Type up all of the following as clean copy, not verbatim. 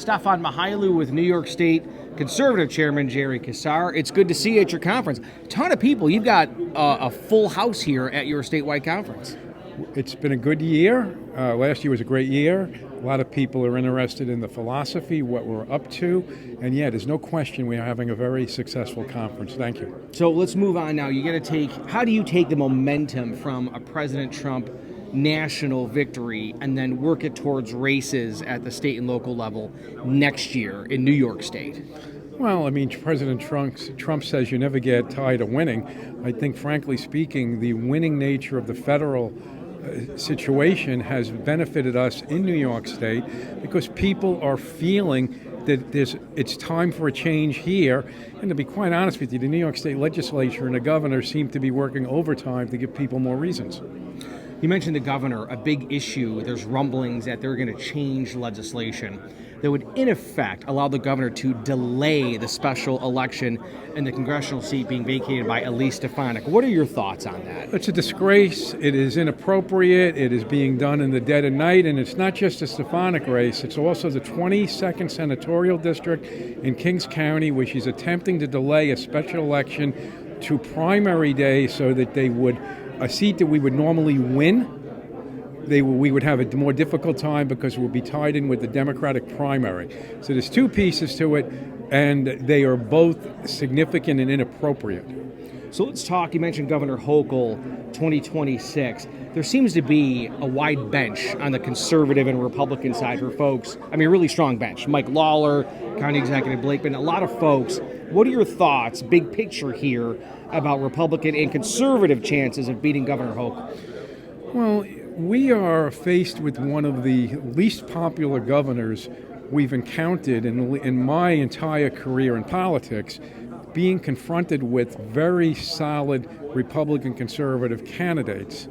Stefan Mihailou with New York State Conservative Chairman Jerry Kasar. It's good to see you at your conference. A ton of people. You've got a full house here at your statewide conference. It's been a good year. Last year was a great year. A lot of people are interested in the philosophy, what we're up to, and yeah, there's no question we are having a very successful conference. Thank you. So let's move on now. How do you take the momentum from a President Trump national victory and then work it towards races at the state and local level next year in New York State? Well, I mean, President Trump says you never get tired of winning. I think, frankly speaking, the winning nature of the federal situation has benefited us in New York State because people are feeling that it's time for a change here. And to be quite honest with you, the New York State legislature and the governor seem to be working overtime to give people more reasons. You mentioned the governor, a big issue. There's rumblings that they're going to change legislation that would, in effect, allow the governor to delay the special election and the congressional seat being vacated by Elise Stefanik. What are your thoughts on that? It's a disgrace. It is inappropriate. It is being done in the dead of night. And it's not just the Stefanik race. It's also the 22nd Senatorial District in Kings County, where she's attempting to delay a special election to primary day so that they would, a seat that we would normally win, we would have a more difficult time because we'll be tied in with the Democratic primary. So there's two pieces to it, and they are both significant and inappropriate. So let's talk. You mentioned Governor Hochul, 2026. There seems to be a wide bench on the conservative and Republican side for folks. I mean, a really strong bench. Mike Lawler, County Executive Blakeman, a lot of folks. What are your thoughts, big picture here, about Republican and conservative chances of beating Governor Hochul? Well, we are faced with one of the least popular governors we've encountered in my entire career in politics, being confronted with very solid Republican conservative candidates.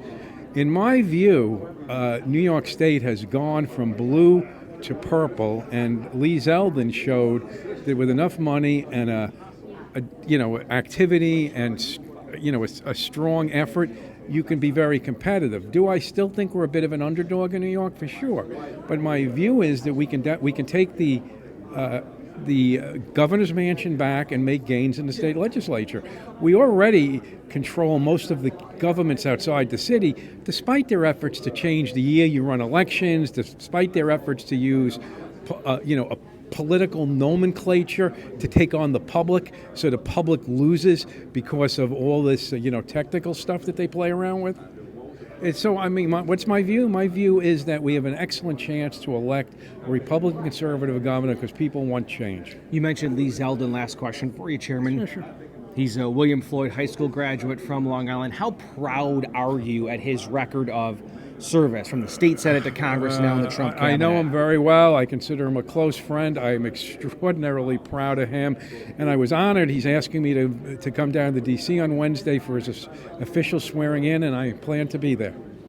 In my view, New York State has gone from blue to purple, and Lee Zeldin showed that with enough money and activity and a strong effort, you can be very competitive. Do I still think we're a bit of an underdog in New York? For sure. But my view is that we can take the governor's mansion back and make gains in the state legislature. We already control most of the governments outside the city, despite their efforts to change the year you run elections, despite their efforts to use a political nomenclature to take on the public, so the public loses because of all this technical stuff that they play around with. And so, I mean, what's my view? My view is that we have an excellent chance to elect a Republican conservative governor because people want change. You mentioned Lee Zeldin. Last question for you, Chairman. Sure. He's a William Floyd High School graduate from Long Island. How proud are you at his record of service from the state Senate to Congress now in the Trump cabinet? I know him very well. I consider him a close friend. I am extraordinarily proud of him, and I was honored. He's asking me to come down to D.C. on Wednesday for his official swearing in, and I plan to be there.